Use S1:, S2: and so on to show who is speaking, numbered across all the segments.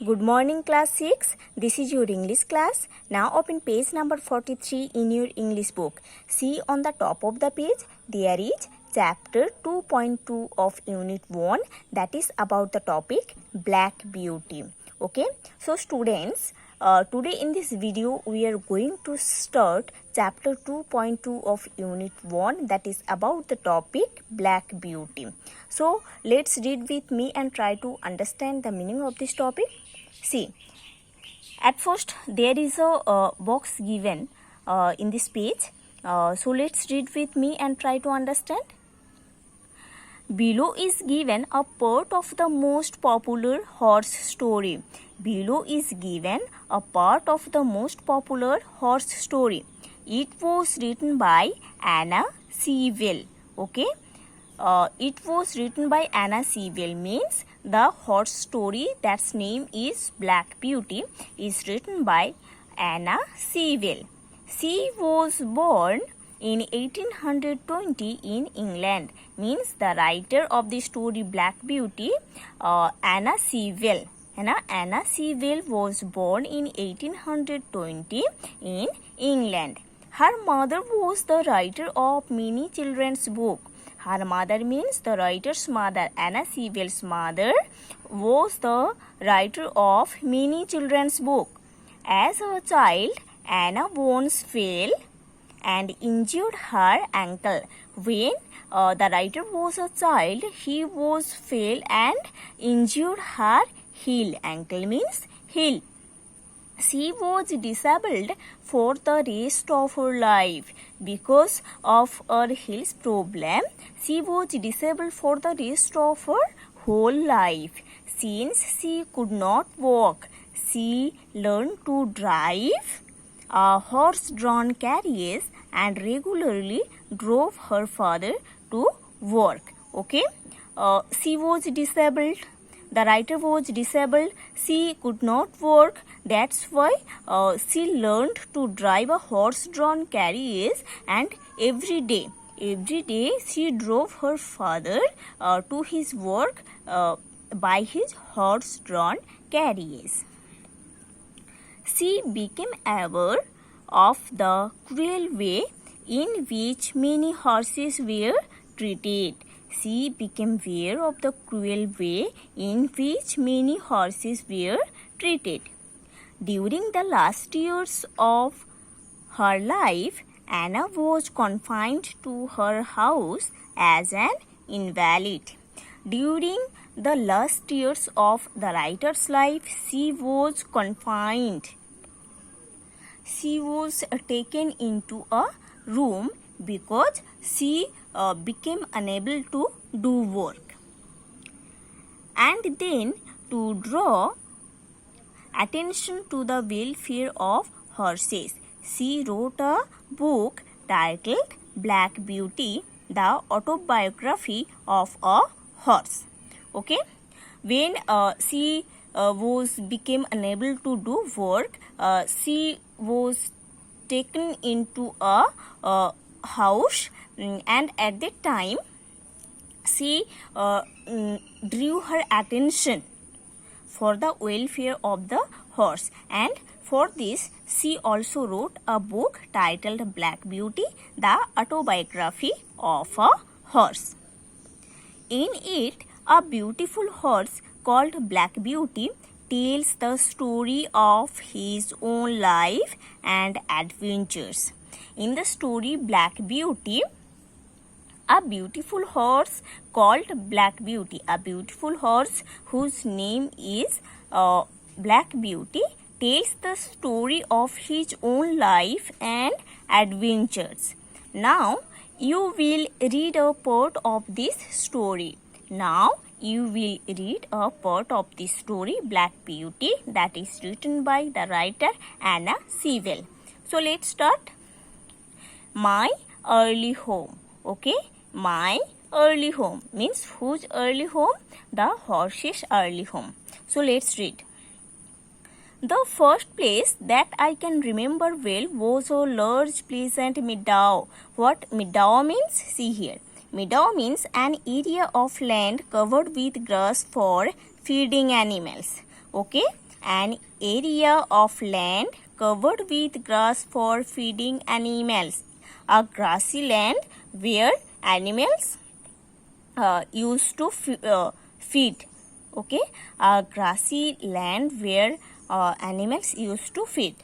S1: Good morning class 6. This is your English class. Now open page number 43 in your English book. See on the top of the page there is chapter 2.2 of unit 1, that is about the topic Black Beauty. Okay. So students, today in this video we are going to start chapter 2.2 of unit 1, that is about the topic Black Beauty. So let's read with me and try to understand the meaning of this topic. See, at first there is a box given in this page. So let's read with me and try to understand. Below is given a part of the most popular horse story. Below is given a part of the most popular horse story. It was written by Anna Sewell. Okay. It was written by Anna Sewell, means the horse story that's name is Black Beauty is written by Anna Sewell. She was born in 1820 in England, means the writer of the story Black Beauty, Anna Sewell. Anna Sewell was born in 1820 in England. Her mother was the writer of many children's books. Her mother means the writer's mother. Anna Sewell's mother was the writer of many children's books. As a child, Anna once fell and injured her ankle. When the writer was a child, he was fell and injured her heel. Ankle means heel. She was disabled for the rest of her life because of her health problem. She was disabled for the rest of her whole life. Since she could not walk, she learned to drive a horse-drawn carriage and regularly drove her father to work. Okay, she was disabled. The writer was disabled. She could not work. That's why she learned to drive a horse-drawn carriage, and every day she drove her father to his work by his horse-drawn carriage. She became aware of the cruel way in which many horses were treated. She became aware of the cruel way in which many horses were treated. During the last years of her life, Anna was confined to her house as an invalid. During the last years of the writer's life, she was confined. She was taken into a room because she became unable to do work. And then, to draw attention to the welfare of horses, she wrote a book titled Black Beauty, the autobiography of a horse. Okay, when she became unable to do work, she was taken into a house, and at that time she drew her attention for the welfare of the horse, and for this she also wrote a book titled Black Beauty, the autobiography of a horse. In it, a beautiful horse called Black Beauty tells the story of his own life and adventures. In the story Black Beauty, a beautiful horse called Black Beauty, a beautiful horse whose name is Black Beauty, tells the story of his own life and adventures. Now you will read a part of this story. Now you will read a part of this story Black Beauty, that is written by the writer Anna Sewell. So let's start. My early home. Okay, my early home means whose early home? The horse's early home. So let's read. The first place that I can remember well was a large pleasant meadow. What meadow means? See here. Meadow means an area of land covered with grass for feeding animals. Okay. an area of land covered with grass for feeding animals. A grassy land where animals used to feed. Okay, a grassy land where animals used to feed.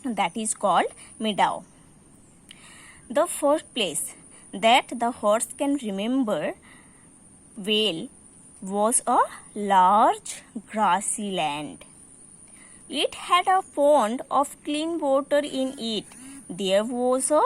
S1: That is called meadow. The first place that the horse can remember well was a large grassy land. It had a pond of clean water in it. There was a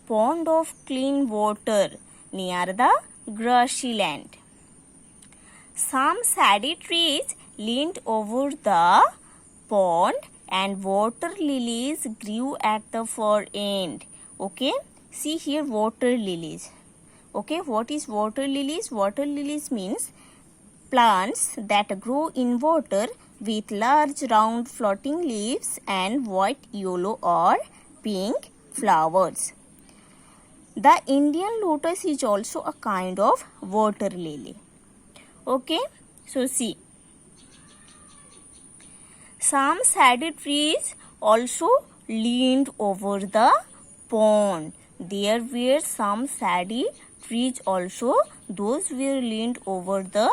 S1: pond of clean water near the grassy land. Some shady trees leaned over the pond and water lilies grew at the far end. Okay, see here water lilies. Okay, what is water lilies? Water lilies means plants that grow in water with large round floating leaves and white, yellow or pink flowers. The Indian lotus is also a kind of water lily. Okay, so see. Some shady trees also leaned over the pond. There were some shady trees also. Those were leaned over the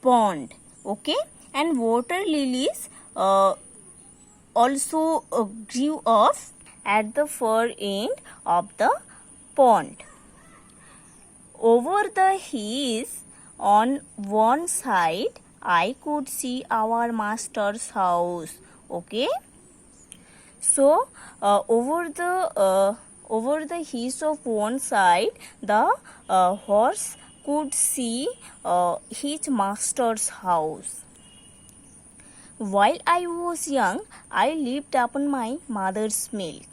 S1: pond. Okay, and water lilies also grew up at the far end of the pond. Over the hills on one side, I could see our master's house. Okay, so over the hills of one side, the horse could see his master's house. While I was young, I lived upon my mother's milk.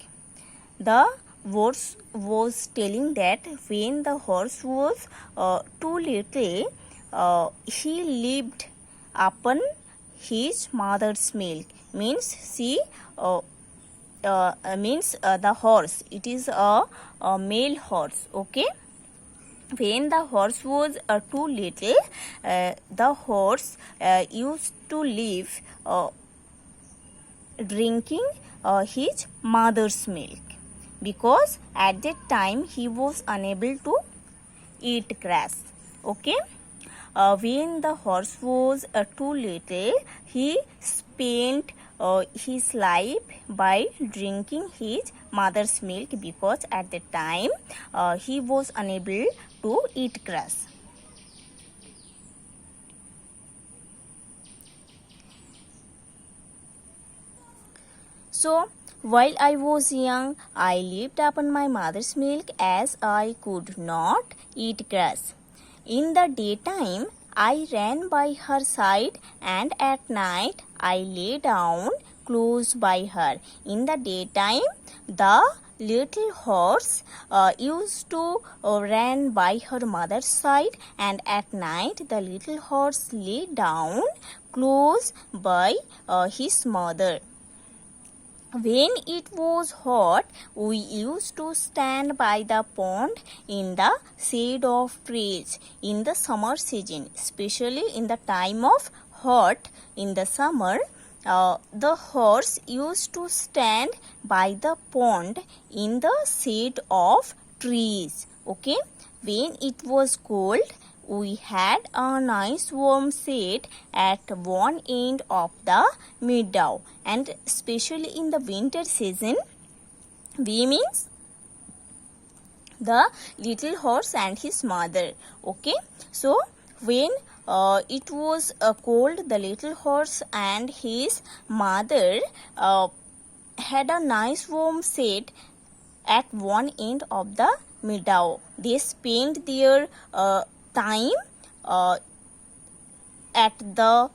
S1: The verse was telling that when the horse was too little, he lived upon his mother's milk. Means the horse. It is a male horse. Okay. When the horse was too little, the horse used to live drinking his mother's milk, because at that time he was unable to eat grass. Okay, when the horse was too little, he spent his life by drinking his mother's milk, because at that time he was unable to eat grass. So, while I was young, I lived upon my mother's milk, as I could not eat grass. In the daytime, I ran by her side, and at night, I lay down close by her. In the daytime, the little horse used to run by her mother's side, and at night, the little horse lay down close by his mother. When it was hot, we used to stand by the pond in the shade of trees. In the summer season, especially in the time of hot in the summer, the horse used to stand by the pond in the shade of trees. Okay, when it was cold, we had a nice warm shade at one end of the meadow, and especially in the winter season, we means the little horse and his mother. Okay, so when it was cold, the little horse and his mother had a nice warm shade at one end of the meadow. They spent their time at the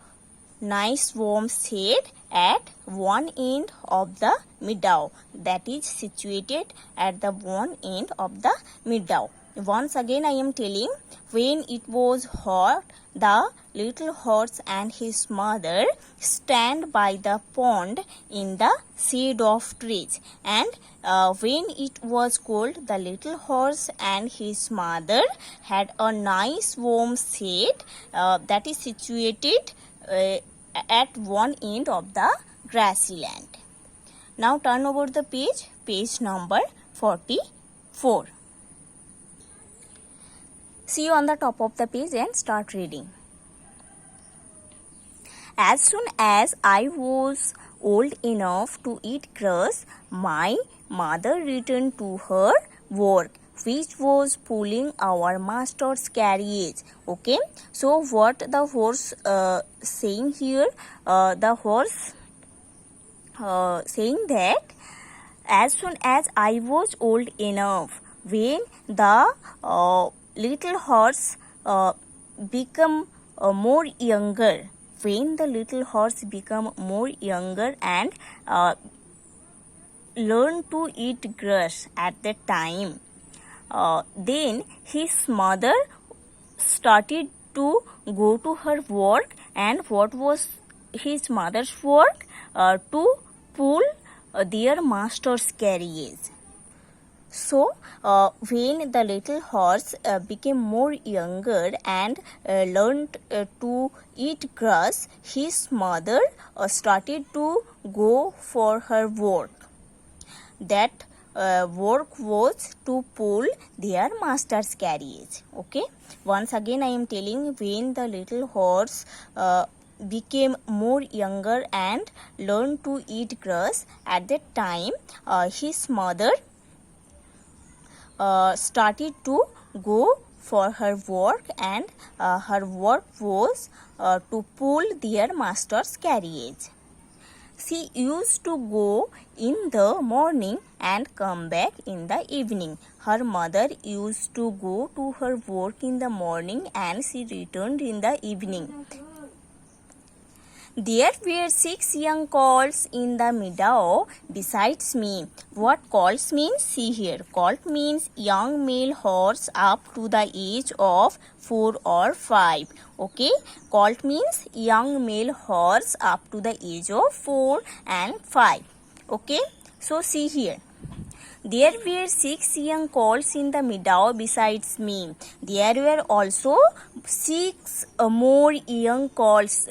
S1: nice warm shade at one end of the meadow, that is situated at the one end of the meadow. Once again I am telling, when it was hot, the little horse and his mother stand by the pond in the shade of trees, and when it was cold, the little horse and his mother had a nice warm shade that is situated at one end of the grassy land. Now turn over the page number 44. See you on the top of the page and start reading. As soon as I was old enough to eat grass, my mother returned to her work, which was pulling our master's carriage. Okay, so what the horse saying here? The horse saying that as soon as I was old enough, when the little horse become more younger, when the little horse become more younger and learn to eat grass at that time, then his mother started to go to her work. And what was his mother's work? To pull their master's carriage. So when the little horse became more younger and learned to eat grass, his mother started to go for her work. That work was to pull their master's carriage. Okay, once again I am telling, when the little horse became more younger and learned to eat grass, at that time his mother started to go for her work, and her work was to pull their master's carriage. She used to go in the morning and come back in the evening. Her mother used to go to her work in the morning and she returned in the evening. There were 6 young colts in the meadow besides me. What colts means? See here. Colt means young male horse up to the age of 4 or 5. Okay. Colt means young male horse up to the age of 4 and 5. Okay. So see here. There were 6 young colts in the meadow besides me. There were also 6 more young colts,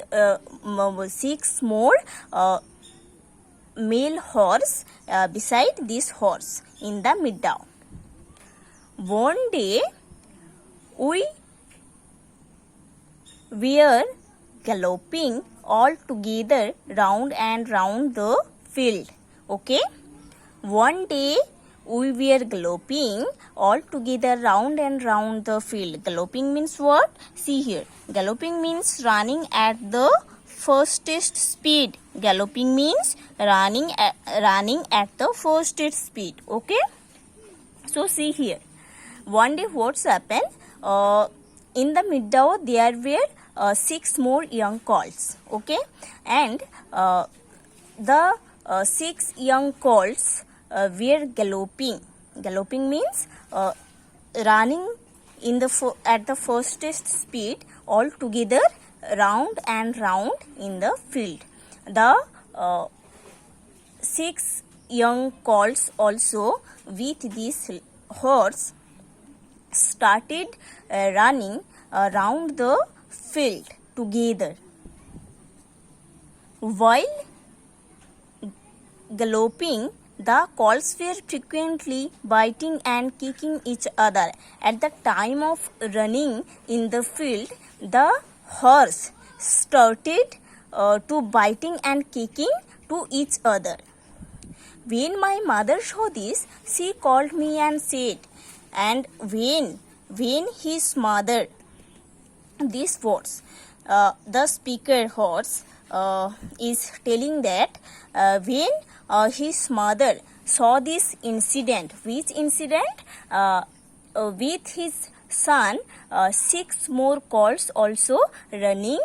S1: 6 more male horse beside this horse in the meadow. One day we were galloping all together round and round the field. Okay. One day we were galloping all together round and round the field. Galloping means what? See here. Galloping means running at the fastest speed. Galloping means running at the fastest speed. Okay. So see here. One day what's happened? In the meadow there were 6 more young colts. Okay. And the 6 young colts were galloping. Galloping means running at the fastest speed all together round and round in the field. The 6 young colts also with this horse started running around the field together. While galloping, the colts were frequently biting and kicking each other. At the time of running in the field, the horse started to biting and kicking to each other. When my mother saw this, she called me and said, and when his mother, this words, the speaker horse is telling that when his mother saw this incident. Which incident? With his son, 6 more colts also running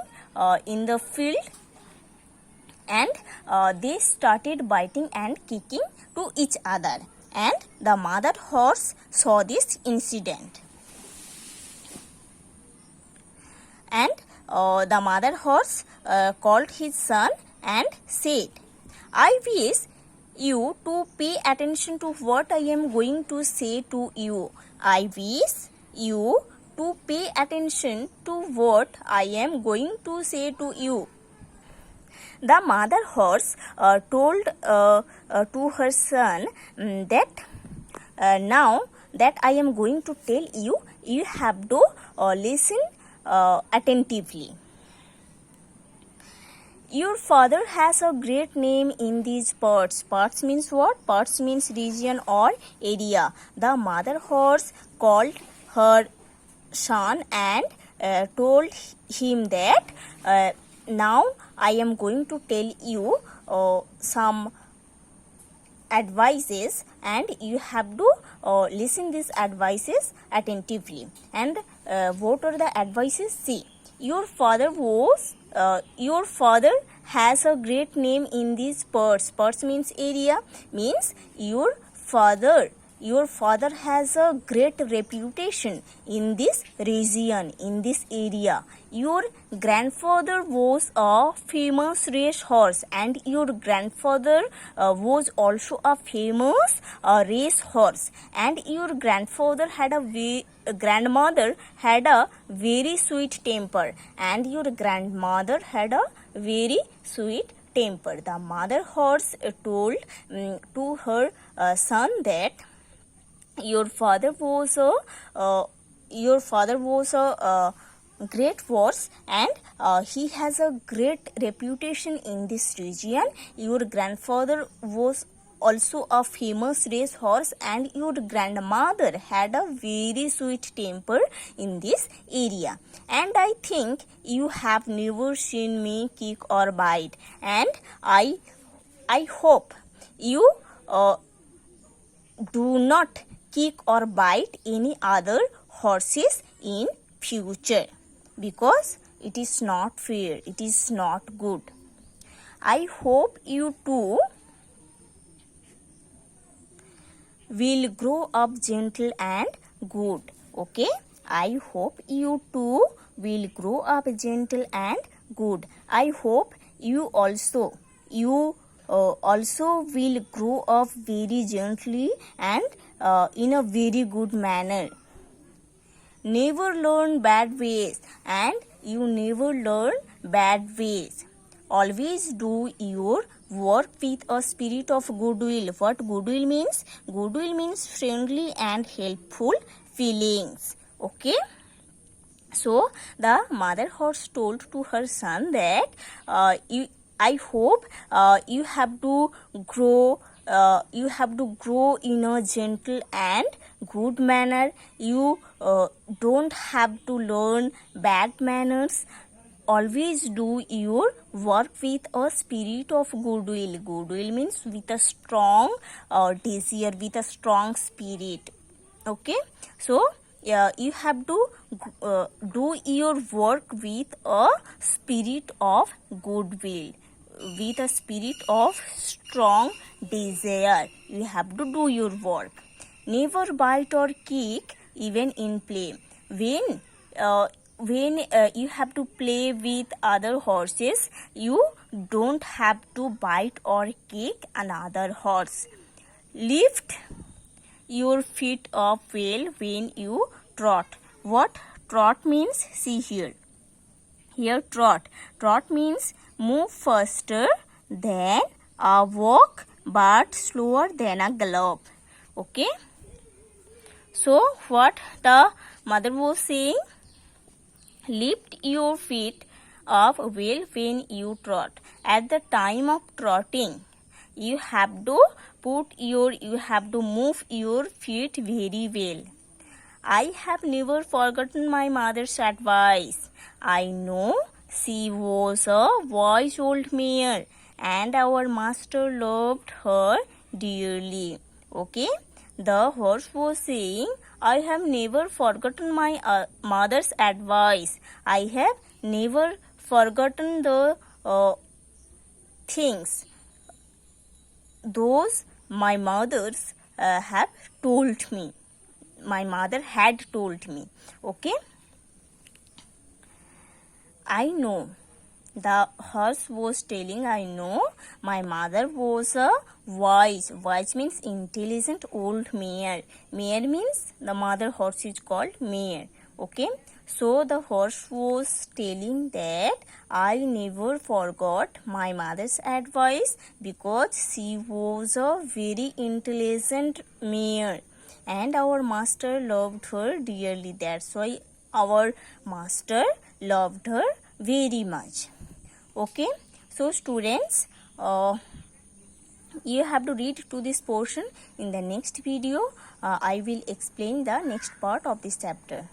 S1: in the field, and they started biting and kicking to each other. And the mother horse saw this incident. And the mother horse called his son and said, I wish you to pay attention to what I am going to say to you. I wish you to pay attention to what I am going to say to you. The mother horse told to her son that now that I am going to tell you, you have to listen attentively. Your father has a great name in these parts. Parts means what? Parts means region or area. The mother horse called her son and told him that now I am going to tell you some advices and you have to listen these advices attentively. And what are the advices? See, your father has a great name in these parts. Parts means area, means your father has a great reputation in this region, in this area. Your grandfather was a famous racehorse and your grandfather was also a famous racehorse, and your grandmother had a very sweet temper, and your grandmother had a very sweet temper. The mother horse told to her son that your father was a great horse and he has a great reputation in this region. Your grandfather was also a famous racehorse and your grandmother had a very sweet temper in this area. And I think you have never seen me kick or bite, and I hope you do not kick or bite any other horses in future, because it is not fair, it is not good. I hope you too will grow up gentle and good. Okay, I hope you too will grow up gentle and good. I hope you also will grow up very gently and in a very good manner. Never learn bad ways, and you never learn bad ways. Always do your work with a spirit of goodwill. What goodwill means? Goodwill means friendly and helpful feelings. Okay. So the mother horse told to her son that I hope you have to grow in a gentle and good manner. You don't have to learn bad manners. Always do your work with a spirit of goodwill. Goodwill means with a strong desire, with a strong spirit. Okay, so you have to do your work with a spirit of goodwill, with a spirit of strong desire. You have to do your work. Never bite or kick even in play. When you have to play with other horses, you don't have to bite or kick another horse. Lift your feet up well when you trot. What trot means? See here. Here trot. Trot means move faster than a walk but slower than a gallop. Okay. So what the mother was saying? Lift your feet up well when you trot. At the time of trotting, you have to move your feet very well. I have never forgotten my mother's advice. I know she was a wise old mare and our master loved her dearly. Okay, the horse was saying, I have never forgotten my mother's advice. I have never forgotten the things those my mothers have told me. My mother had told me. Okay, I know. The horse was telling, I know my mother was a wise means intelligent old mare. Mare means the mother horse is called mare. Okay, So the horse was telling that I never forgot my mother's advice because she was a very intelligent mare and our master loved her dearly. That's why our master loved her very much. Okay, so students, you have to read to this portion. In the next video I will explain the next part of this chapter.